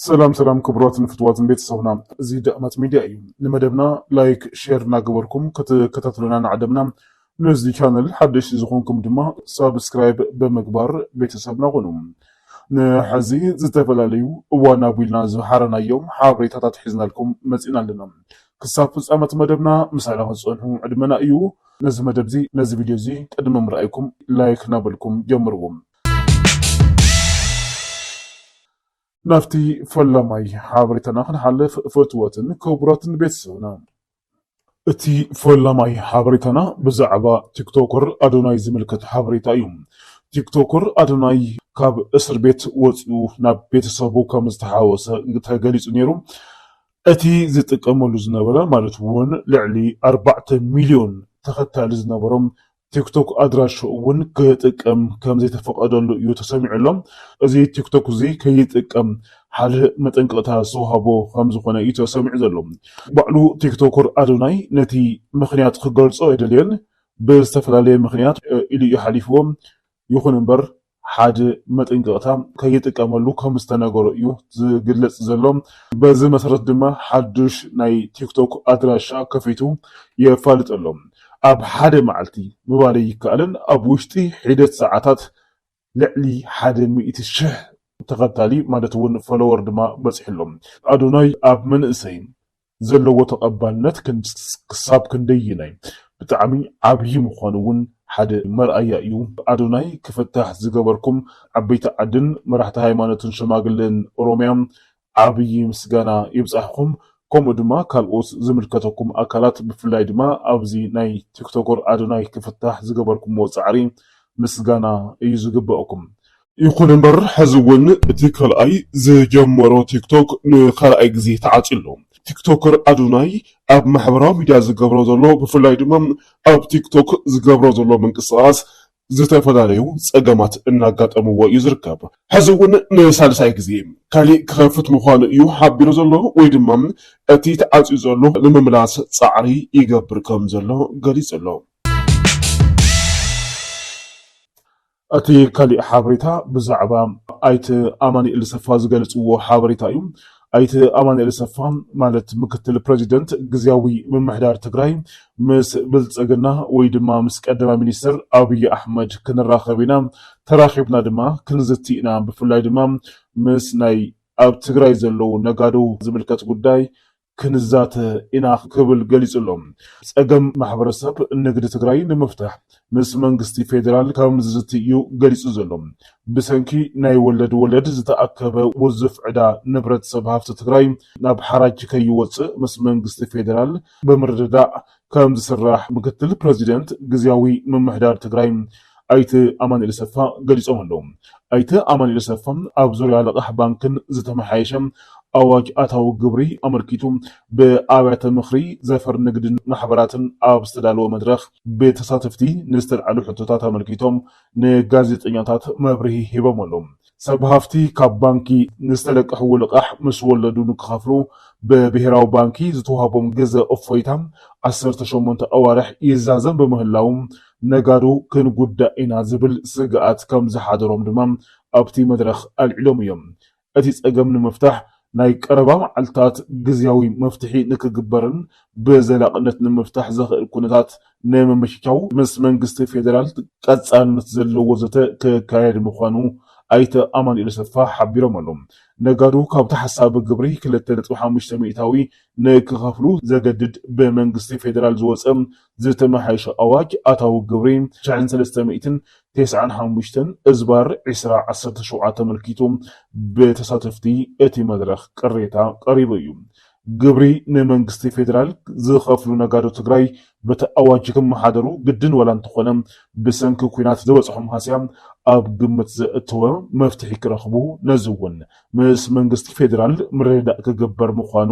ሰላም ክቡራትን ፍትዋትን ቤተሰብና እዚ ደእማት ሚድያ እዩ ንመደብና ላይክ ሼር እናገበርኩም ክትከታተሉና ንዓደምና ነዚ ቻነል ሓደሽ ዝኾንኩም ድማ ሳብስክራይብ በመግባር ቤተሰብና ኾኑ ንሕዚ ዝተፈላለዩ እዋናዊ ኢልና ዝሓረናዮም ሓበሬታታት ሒዝናልኩም መፂና ኣለና ክሳብ ፍጻመት መደብና ምሳና ክፀንሑ ዕድመና እዩ ነዚ መደብ እዚ ነዚ ቪድዮ እዚ ቅድሚ ምርኣይኩም ላይክ ናበልኩም ጀምርዎም ናፍቲ ፈላማይ ሓበሬታና ክንሓልፍ ፍትወትን ክቡራትን ቤተሰብና እቲ ፈላማይ ሓበሬታና ብዛዕባ ቲክቶከር አዶናይ ዝምልከት ሓበሬታ እዩ። ቲክቶከር አዶናይ ካብ እስር ቤት ወፂኡ ናብ ቤተሰቡ ከም ዝተሓወሰ ተገሊጹ ነይሩ። እቲ ዝጥቀመሉ ዝነበረ ማለት እውን ልዕሊ 4 ሚልዮን ተኸታሊ ዝነበሮም ቲክቶክ አድራሹ እውን ክጥቀም ከም ዘይተፈቀደሉ እዩ ተሰሚዑሎም። እዚ ቲክቶክ እዚ ከይጥቀም ሓደ መጠንቀቅታ ዝወሃቦ ከም ዝኾነ እዩ ተሰሚዑ ዘሎ። ባዕሉ ቲክቶከር አዶናይ ነቲ ምክንያት ክገልጾ አይደልየን ብዝተፈላለየ ምክንያት ኢሉ እዩ ሓሊፍዎም። ይኹን እምበር ሓደ መጠንቀቅታ ከይጥቀመሉ ከም ዝተነገሮ እዩ ዝግለጽ ዘሎ። በዚ መሰረት ድማ ሓዱሽ ናይ ቲክቶክ አድራሻ ከፊቱ የፋልጠሎም። ኣብ ሓደ መዓልቲ ምባለ ይከኣልን ኣብ ውሽጢ ሒደት ሰዓታት ልዕሊ 100,000 ተኸታሊ ማለት እውን ፎሎወር ድማ በፂሕሎም። አዶናይ ኣብ መንእሰይ ዘለዎ ተቐባልነት ክሳብ ክንደይናይ ብጣዕሚ ዓብዪ ምዃኑ እውን ሓደ መርኣያ እዩ። አዶናይ ክፍታሕ ዝገበርኩም ዓበይቲ ዓድን መራሕቲ ሃይማኖትን ሽማግለን ኦሮምያ ዓብዪ ምስጋና ይብፃሕኩም። ከምኡ ድማ ካልኦት ዝምልከተኩም አካላት ብፍላይ ድማ ኣብዚ ናይ ቲክቶከር አዶናይ ክፍታሕ ዝገበርኩም ፃዕሪ ምስጋና እዩ ዝግበአኩም። ይኹን እምበር ሕዚ እውን እቲ ካልኣይ ዝጀመሮ ቲክቶክ ንካልኣይ ግዜ ተዓፂሉ። ቲክቶከር አዶናይ ኣብ ማሕበራዊ ሚድያ ዝገብሮ ዘሎ ብፍላይ ድማ ኣብ ቲክቶክ ዝገብሮ ዘሎ ምንቅስቃስ ዝተፈላለዩ ፀገማት እናጋጠምዎ እዩ ዝርከብ። ሕዚ እውን ንሳልሳይ ግዜ ካሊእ ክኸፍት ምዃኑ እዩ ሓቢሩ ዘሎ ወይ ድማ እቲ ተዓፅዩ ዘሎ ንምምላስ ፃዕሪ ይገብር ከም ዘሎ ገሊጹ ኣሎ። እቲ ካሊእ ሓበሬታ ብዛዕባ ኣይተ ኣማኒኤል ሰፋ ዝገልጽዎ ሓበሬታ እዩ። ኣይተ ኣማኒኤል ሰፋ ማለት ምክትል ፕሬዚደንት ግዚያዊ ምምሕዳር ትግራይ ምስ ብልጽግና ወይ ድማ ምስ ቀዳማይ ሚኒስትር አብይ አሕመድ ክንራኸብ ኢና ተራኺብና ድማ ክንዝቲ ኢና ብፍላይ ድማ ምስ ናይ ኣብ ትግራይ ዘለዉ ነጋዶ ዝምልከት ጉዳይ ክንዛተ ኢና ክብል ገሊጹሎም። ፀገም ማሕበረሰብ ንግዲ ትግራይ ንምፍታሕ ምስ መንግስቲ ፌደራል ከም ዝዝቲ እዩ ገሊጹ ዘሎ። ብሰንኪ ናይ ወለድ ዝተኣከበ ውዙፍ ዕዳ ንብረተሰብ ሃፍቲ ትግራይ ናብ ሓራጅ ከይወፅእ ምስ መንግስቲ ፌደራል ብምርድዳእ ከም ዝስራሕ ምክትል ፕሬዚደንት ግዚያዊ ምምሕዳር ትግራይ ኣይተ ኣማኒኤል ሰፋ ገሊጾም ኣለዉ። ኣይተ ኣማኒኤል ሰፋ ኣብ ዙርያ ልቓሕ ባንክን ዝተመሓየሸ ኣዋጅ ኣታዊ ግብሪ ኣመልኪቱ ብኣብያተ ምክሪ ዘፈር ንግድን ማሕበራትን ኣብ ዝተዳለወ መድረኽ ብተሳተፍቲ ንዝተልዓሉ ሕቶታት ኣመልኪቶም ንጋዜጠኛታት መብርሂ ሂቦም ኣለዉ። ሰብ ሃፍቲ ካብ ባንኪ ንዝተለቀሕዎ ልቓሕ ምስ ወለዱ ንክኸፍሉ ብብሔራዊ ባንኪ ዝተዋሃቦም ገዘ እፎይታ 18 ኣዋርሕ ይዛዘም በምህላው ነጋዶ ክንጉዳእ ኢና ዝብል ስግኣት ከም ዝሓደሮም ድማ ኣብቲ መድረኽ ኣልዒሎም እዮም። እቲ ፀገም ንምፍታሕ ናይ ቀረባ መዓልታት ግዚያዊ መፍትሒ ንክግበርን ብዘላቅነት ንምፍታሕ ዘኽእል ኩነታት ንምምችቻው ምስ መንግስቲ ፌደራል ቀጻልነት ዘለዎ ዘተ ክካየድ ምዃኑ ኣይተ ኣማኒኤል ሰፋ ሓቢሮም ኣለዉ። ነጋዶ ካብቲ ሓሳብ ግብሪ 2.5 ሚእታዊ ንክኸፍሉ ዘገድድ ብመንግስቲ ፌደራል ዝወፀ ዝተመሓየሸ ኣዋጅ ኣታዊ ግብሪ 395 እዝባር 2017 ተመልኪቱ ብተሳተፍቲ እቲ መድረኽ ቅሬታ ቀሪቡ እዩ። ግብሪ ንመንግስቲ ፌደራል ዝኸፍሉ ነጋዶ ትግራይ በቲ ኣዋጅ ክመሓደሩ ግድን ወላ እንተኾነ ብሰንኪ ኩናት ዝበፅሖም ሃስያ ኣብ ግምት ዘእተወ መፍትሒ ክረኽቡ ነዚ እውን ምስ መንግስቲ ፌደራል ምርድዳእ ክግበር ምዃኑ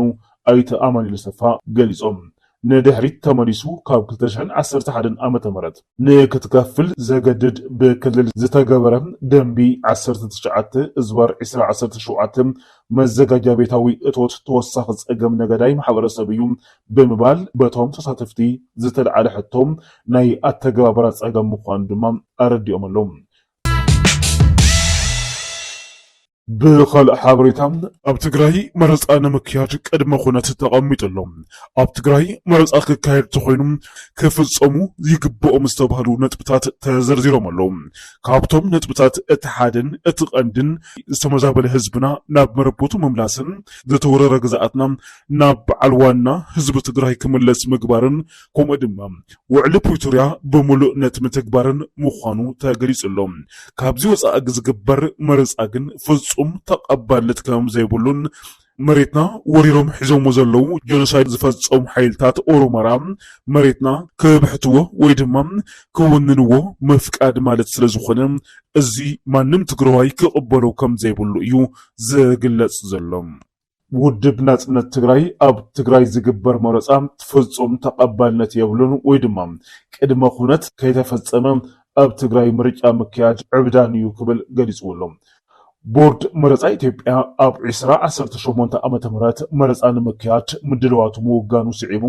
ኣይተ ኣማኒኤል ሰፋ ገሊጾም። ንድሕሪት ተመሊሱ ካብ 2011 ዓመተ ምህረት ንክትከፍል ዘገድድ ብክልል ዝተገበረ ደንቢ 19 እዝባር 2017 መዘጋጃ ቤታዊ እቶት ተወሳኺ ፀገም ነገዳይ ማሕበረሰብ እዩ ብምባል በቶም ተሳተፍቲ ዝተልዓለ ሕቶም ናይ ኣተገባብራ ፀገም ምዃኑ ድማ ኣረዲኦም ኣለዉ። بخلق حابريتام اب تግራይ مرص انا مكياج قدم خونت تقميطلهم اب تግራይ مرص اخ كايد تخوينم كفصمو يغبؤ مستبهلو نطبطات تزرزيرهم اللهم كابتم نطبطات اتحادن اتقندن استمزابل حزبنا ناب مربوتو مملاسن زتورر غزاتنا ناب علوانا حزب تግራይ كملس مغبارن كومدم وعلى بريتوريا بملؤ نت متغبارن مخانو تغريصلهم كابزي وصا غزغبر مرص اغن تقبلت كم زي بلون مريتنا وريروم حزوم زلو جنوسايد زفصم حيلتات اورومرام مريتنا كبحتو ويدمم كوننو مفقاد مالت سلازخونه ازي مانم تግራዋይ كقبلو كم زي بلو يو زغلص زلوم ውድብ ናጽነት ትግራይ ኣብ ትግራይ ዝግበር መረጻ ፍጹም ተቀባልነት የብሉን ወይድማ ቅድመ ኩነት ከይተፈጸመ ኣብ ትግራይ ምርጫ ምክያድ ዕብዳን እዩ ክብል ገሊጽውሎም ቦርድ መረጻ ኢትዮጵያ ኣብ 2018 ዓመተ ምህረት መረጻን ምክያድ ምድልዋቱ ምውጋኑ ስዒቡ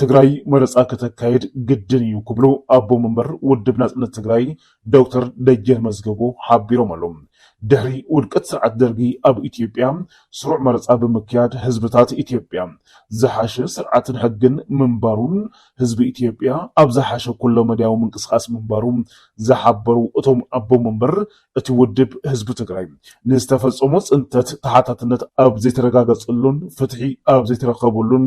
ትግራይ መረጻ ከተካሄድ ግድን እዩ ክብሉ ኣቦ መንበር ውድብ ናጽነት ትግራይ ዶክተር ደጀን መዝገቡ ሓቢሮም ኣሎም ድሕሪ ውድቀት ስርዓት ደርጊ ኣብ ኢትዮጵያ ስሩዕ መረጻ ብምክያድ ህዝብታት ኢትዮጵያ ዝሓሸ ስርዓትን ሕግን ምንባሩን ህዝቢ ኢትዮጵያ ኣብ ዝሓሸ ኩሎ መድያዊ ምንቅስቃስ ምንባሩ ዝሓበሩ እቶም ኣቦ መንበር እቲ ውድብ ህዝቢ ትግራይ ንዝተፈጸሞ ጽንተት ተሓታትነት ኣብ ዘይተረጋገጸሉን ፍትሒ ኣብ ዘይተረኸበሉን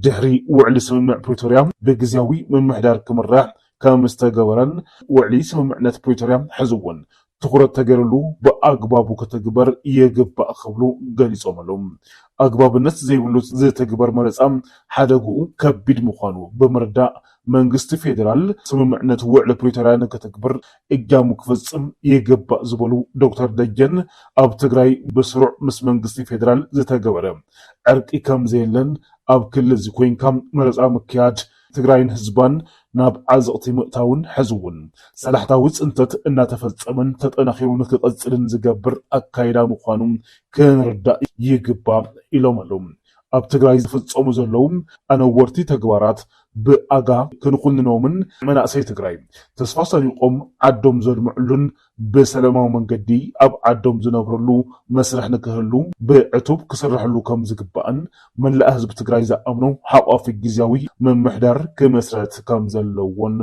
ድሕሪ ውዕሊ ስምምዕ ፕሪቶሪያ ብግዝያዊ ምምሕዳር ክምራሕ ከም ዝተገበረን ውዕሊ ስምምዕነት ፕሪቶሪያ ሕዝውን ትኩረት ተገይሩሉ በአግባቡ ከተግበር የግባእ ክብሉ ገሊጾም ኣሎም አግባብነት ዘይብሉ ዝተግበር መረጻ ሓደጉኡ ከቢድ ምዃኑ ብምርዳእ መንግስቲ ፌደራል ስምምዕነት ውዕሊ ፕሪቶሪያ ንከተግብር እጃሙ ክፍጽም የግባእ ዝበሉ ዶክተር ደጀን ኣብ ትግራይ ብስሩዕ ምስ መንግስቲ ፌደራል ዝተገበረ ዕርቂ ከም ዘየለን ኣብ ክልል ዝኮይንካ መረጻ ምክያድ ትግራይን ህዝባን ናብ ዓዘቕቲ ምእታውን ሕዝውን ሰላሕታዊ ጽንተት እናተፈጸመን ተጠናኺሩ ንክቐጽልን ዝገብር ኣካይዳ ምዃኑ ክንርዳእ ይግባእ ኢሎም ኣሎም ኣብ ትግራይ ዝፍጸሙ ዘለዉ ኣነወርቲ ተግባራት ብኣጋ ክንኩንኖምን መናእሰይ ትግራይ ተስፋ ሰኒቆም ዓዶም ዘልምዕሉን በሰላማዊ መንገዲ ኣብ ዓዶም ዝነብረሉ መስርሕ ንክህሉ ብዕቱብ ክስርሕሉ ከም ዝግባእን መላእ ህዝቢ ትግራይ ዝኣምኑ ሓቋፊ ግዝያዊ ምምሕዳር ክመስረት ከም ዘለዎን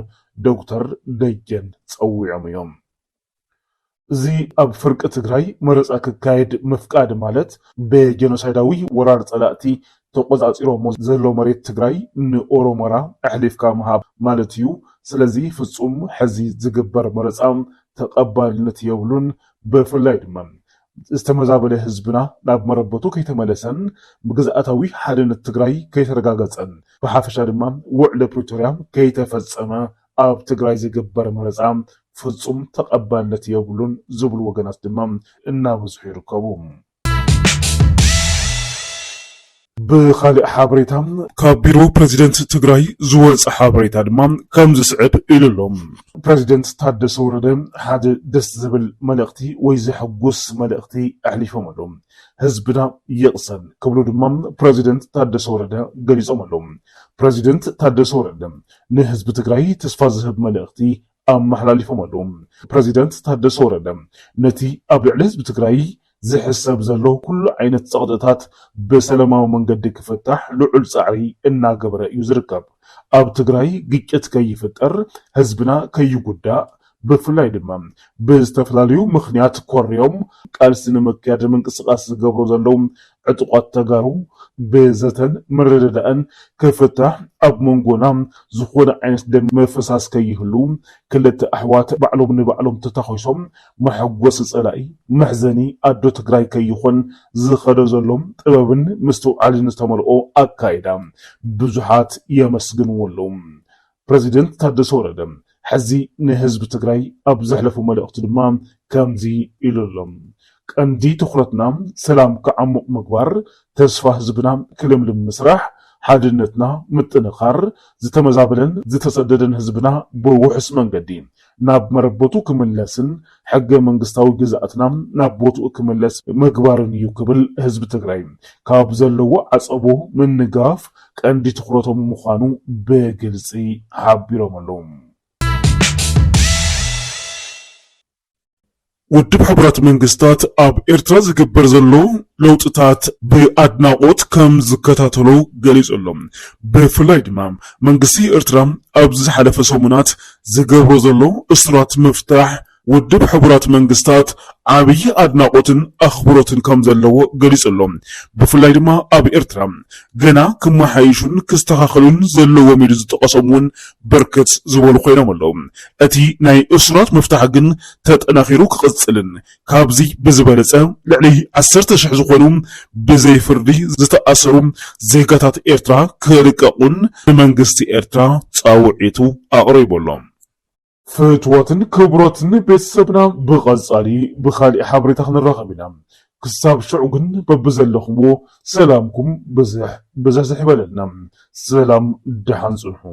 ዶክተር ደጀን ጸዊዖም እዮም እዚ ኣብ ፍርቂ ትግራይ መረጻ ክካየድ ምፍቃድ ማለት በጀኖሳይዳዊ ወራር ጸላእቲ ተቆጻጺሮሞ ዘሎ መሬት ትግራይ ንኦሮሞራ ኣሕሊፍካ ምሃብ ማለት እዩ ስለዚ ፍጹም ሕዚ ዝግበር መረጻ ተቀባልነት የብሉን ብፍላይ ድማ ዝተመዛበለ ህዝብና ናብ መረበቱ ከይተመለሰን ብግዝኣታዊ ሓድነት ትግራይ ከይተረጋገጸን ብሓፈሻ ድማ ውዕሊ ፕሪቶሪያ ከይተፈጸመ ኣብ ትግራይ ዝግበር መረጻ ፍጹም ተቀባልነት የብሉን ዝብሉ ወገናት ድማ እናበዝሑ ይርከቡ بخالق حابريتا كابيرو بريزيدنت تግራይ ዝወጽ ሓበሬታ ድማ ከም ዝስዕብ ኢሉሎም ፕሬዚደንት ታደሰ ወረደ ሓደ ደስ ዝብል መልእኽቲ ወይ ዝሕጉስ መልእኽቲ ኣሕሊፎም ኣሎም ህዝብና ይቕሰን ክብሉ ድማ ፕሬዚደንት ታደሰ ወረደ ገሊጾም ኣሎም ፕሬዚደንት ታደሰ ወረደ ንህዝቢ ትግራይ ተስፋ ዝህብ መልእኽቲ ኣመሓላሊፎም ኣሎም ፕሬዚደንት ታደሰ ወረደ ነቲ ኣብ ልዕሊ ህዝቢ ትግራይ ዝሕሰብ ዘሎ ኩሉ ዓይነት ጸቕጥታት በሰላማዊ መንገዲ ክፍታሕ ልዑል ጻዕሪ እናገበረ እዩ ዝርከብ ኣብ ትግራይ ግጭት ከይፍጠር ህዝብና ከይጉዳእ ብፍላይ ድማ ብዝተፈላለዩ ምኽንያት ኮርዮም ቃልሲ ንምክያድ ምንቅስቃስ ዝገብሩ ዘለዉ ዕጡቋት ተጋሩ ብዘተን መረዳዳእን ክፍታሕ ኣብ መንጎና ዝኾነ ዓይነት ደም መፈሳስ ከይህሉ ክልተ ኣሕዋት ባዕሎም ንባዕሎም ተተኺሶም መሐጎሲ ጸላኢ መሕዘኒ ኣዶ ትግራይ ከይኾን ዝኸደ ዘሎም ጥበብን ምስትውዓልን ዝተመልኦ ኣካይዳ ብዙሓት የመስግንዎ ኣለዉ ፕሬዚደንት ታደሰ ወረደ ሕዚ ንህዝቢ ትግራይ ኣብ ዘሕለፉ መልእኽቲ ድማ ከምዚ ኢሉሎም ቀንዲ ትኹረትና ሰላም ክዓሙቕ ምግባር ተስፋ ህዝብና ክልምልም ምስራሕ ሓድነትና ምጥንኻር ዝተመዛበለን ዝተሰደደን ህዝብና ብውሕስ መንገዲ ናብ መረበቱ ክምለስን ሕገ መንግስታዊ ግዝኣትና ናብ ቦትኡ ክምለስ ምግባርን እዩ ክብል ህዝቢ ትግራይ ካብ ዘለዎ ዓጸቦ ምንጋፍ ቀንዲ ትኹረቶም ምዃኑ ብግልጺ ሓቢሮም ኣለዉ ውድብ ሕብረት መንግስታት ኣብ ኤርትራ ዝግበር ዘሎ ለውጥታት ብኣድናቆት ከም ዝከታተሉ ገሊጾሎም። ብፍላይ ድማ መንግስቲ ኤርትራ ኣብ ዝሓለፈ ሰሙናት ዝገብሮ ዘሎ እስራት ምፍታሕ ውድብ ሕቡራት መንግስታት ዓብይ ኣድናቆትን ኣኽብሮትን ከም ዘለዎ ገሊጾሎም። ብፍላይ ድማ ኣብ ኤርትራ ገና ክመሓይሹን ክስተኻኸሉን ዘለዎም ኢሉ ዝጠቐሶም እውን በርከት ዝበሉ ኮይኖም ኣለዉ። እቲ ናይ እስራት ምፍታሕ ግን ተጠናኺሩ ክቕፅልን ካብዚ ብዝበለፀ ልዕሊ 10,000 ዝኾኑ ብዘይ ፍርዲ ዝተኣሰሩ ዜጋታት ኤርትራ ክልቀቁን ንመንግስቲ ኤርትራ ፃውዒቱ ኣቕሪቦሎም። ፍትወትን ክብሮትን ቤተሰብና ብቐጻሊ ብኻሊእ ሓበሬታ ክንራኸብ ኢና። ክሳብ ሽዑ ግን በብዘለኹምዎ ሰላምኩም ብዝሕ ይበለልና። ሰላም ድሓን ጽንሑ።